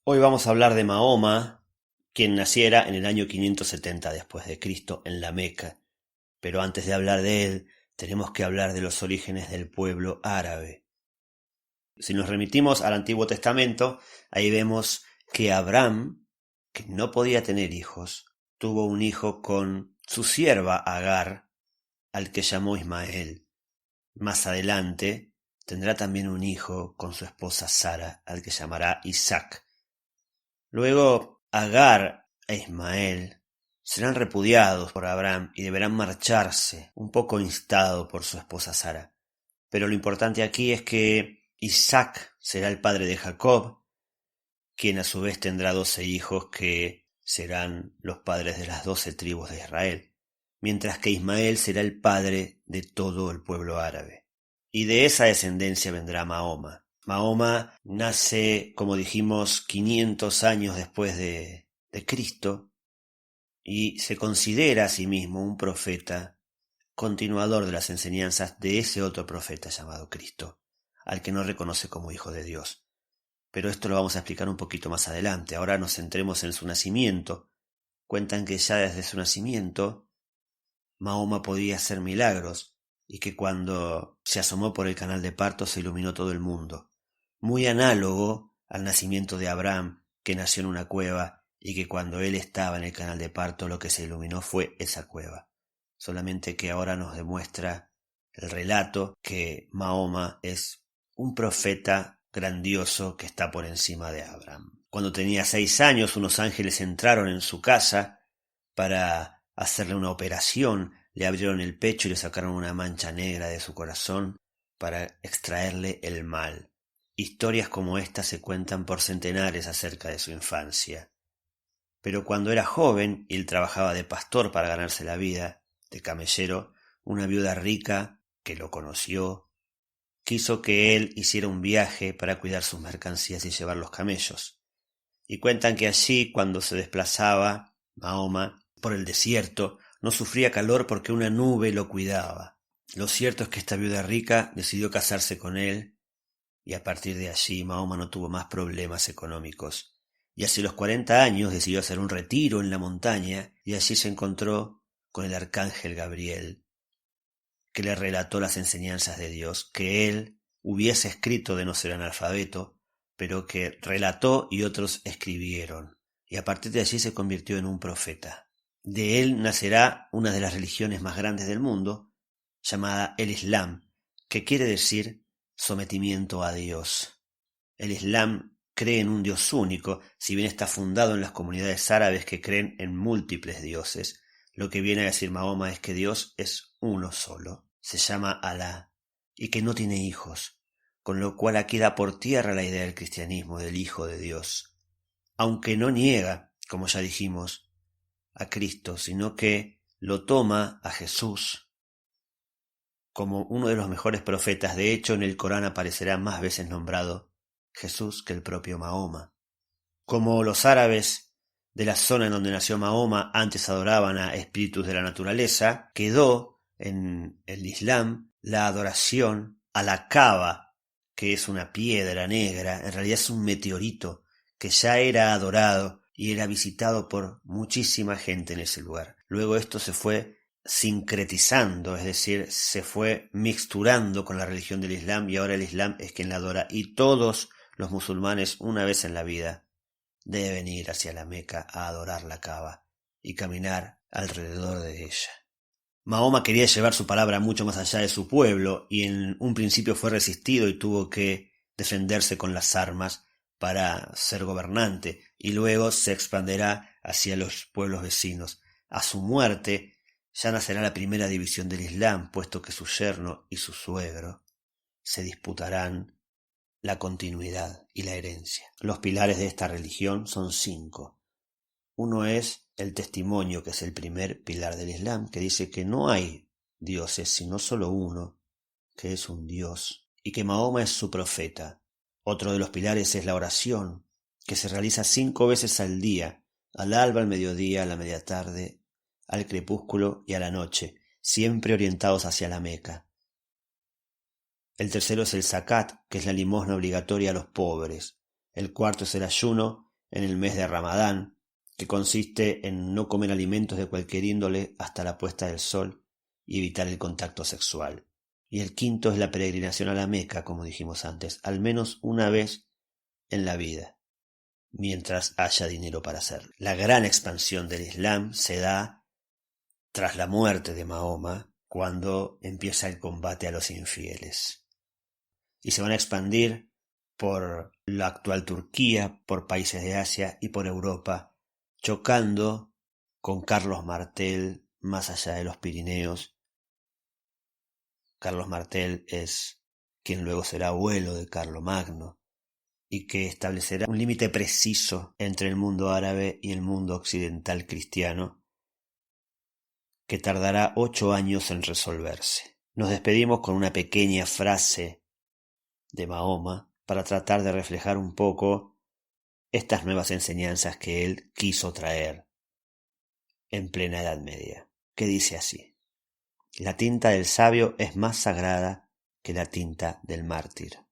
Hoy vamos a hablar de Mahoma, quien naciera en el año 570 después de Cristo en la Meca. Pero antes de hablar de él, tenemos que hablar de los orígenes del pueblo árabe. Si nos remitimos al Antiguo Testamento, ahí vemos que Abraham, que no podía tener hijos, tuvo un hijo con su sierva Agar, al que llamó Ismael. Más adelante tendrá también un hijo con su esposa Sara, al que llamará Isaac. Luego Agar e Ismael serán repudiados por Abraham y deberán marcharse, un poco instado por su esposa Sara. Pero lo importante aquí es que Isaac será el padre de Jacob, quien a su vez tendrá 12 hijos que serán los padres de las 12 tribus de Israel, mientras que Ismael será el padre de todo el pueblo árabe. Y de esa descendencia vendrá Mahoma. Mahoma nace, como dijimos, 500 años después de Cristo y se considera a sí mismo un profeta, continuador de las enseñanzas de ese otro profeta llamado Cristo, al que no reconoce como hijo de Dios. Pero esto lo vamos a explicar un poquito más adelante. Ahora nos centremos en su nacimiento. Cuentan que ya desde su nacimiento Mahoma podía hacer milagros y que cuando se asomó por el canal de parto se iluminó todo el mundo. Muy análogo al nacimiento de Abraham, que nació en una cueva y que cuando él estaba en el canal de parto lo que se iluminó fue esa cueva. Solamente que ahora nos demuestra el relato que Mahoma es un profeta grandioso que está por encima de Abraham. Cuando tenía 6 años, unos ángeles entraron en su casa para hacerle una operación, le abrieron el pecho y le sacaron una mancha negra de su corazón para extraerle el mal. Historias como esta se cuentan por centenares acerca de su infancia. Pero cuando era joven y él trabajaba de pastor para ganarse la vida, de camellero, una viuda rica que lo conoció quiso que él hiciera un viaje para cuidar sus mercancías y llevar los camellos. Y cuentan que allí, cuando se desplazaba Mahoma por el desierto, no sufría calor porque una nube lo cuidaba. Lo cierto es que esta viuda rica decidió casarse con él y a partir de allí Mahoma no tuvo más problemas económicos. Y hacia los 40 años decidió hacer un retiro en la montaña y allí se encontró con el arcángel Gabriel, que le relató las enseñanzas de Dios, que él hubiese escrito de no ser analfabeto, pero que relató y otros escribieron. Y a partir de allí se convirtió en un profeta. De él nacerá una de las religiones más grandes del mundo, llamada el Islam, que quiere decir sometimiento a Dios. El Islam cree en un Dios único, si bien está fundado en las comunidades árabes que creen en múltiples dioses. Lo que viene a decir Mahoma es que Dios es uno solo, se llama Alá, y que no tiene hijos, con lo cual aquí da por tierra la idea del cristianismo, del Hijo de Dios. Aunque no niega, como ya dijimos, a Cristo, sino que lo toma a Jesús como uno de los mejores profetas. De hecho, en el Corán aparecerá más veces nombrado Jesús que el propio Mahoma. Como los árabes de la zona en donde nació Mahoma antes adoraban a espíritus de la naturaleza, quedó en el Islam la adoración a la Kaaba, que es una piedra negra, en realidad es un meteorito que ya era adorado y era visitado por muchísima gente en ese lugar. Luego esto se fue sincretizando, es decir, se fue mixturando con la religión del Islam y ahora el Islam es quien la adora y todos los musulmanes una vez en la vida deben ir hacia la Meca a adorar la Kaaba y caminar alrededor de ella. Mahoma quería llevar su palabra mucho más allá de su pueblo y en un principio fue resistido y tuvo que defenderse con las armas para ser gobernante y luego se expanderá hacia los pueblos vecinos. A su muerte ya nacerá la primera división del Islam, puesto que su yerno y su suegro se disputarán la continuidad y la herencia. Los pilares de esta religión son 5. Uno es el testimonio, que es el primer pilar del Islam, que dice que no hay dioses, sino solo uno, que es un Dios, y que Mahoma es su profeta. Otro de los pilares es la oración, que se realiza 5 veces al día, al alba, al mediodía, a la media tarde, al crepúsculo y a la noche, siempre orientados hacia la Meca. El tercero es el zakat, que es la limosna obligatoria a los pobres. El cuarto es el ayuno, en el mes de Ramadán, que consiste en no comer alimentos de cualquier índole hasta la puesta del sol y evitar el contacto sexual. Y el quinto es la peregrinación a la Meca, como dijimos antes, al menos una vez en la vida, mientras haya dinero para hacerlo. La gran expansión del Islam se da tras la muerte de Mahoma, cuando empieza el combate a los infieles. Y se van a expandir por la actual Turquía, por países de Asia y por Europa, chocando con Carlos Martel más allá de los Pirineos. Carlos Martel es quien luego será abuelo de Carlomagno y que establecerá un límite preciso entre el mundo árabe y el mundo occidental cristiano, que tardará 8 años en resolverse. Nos despedimos con una pequeña frase de Mahoma para tratar de reflejar un poco estas nuevas enseñanzas que él quiso traer en plena Edad Media, que dice así: la tinta del sabio es más sagrada que la tinta del mártir.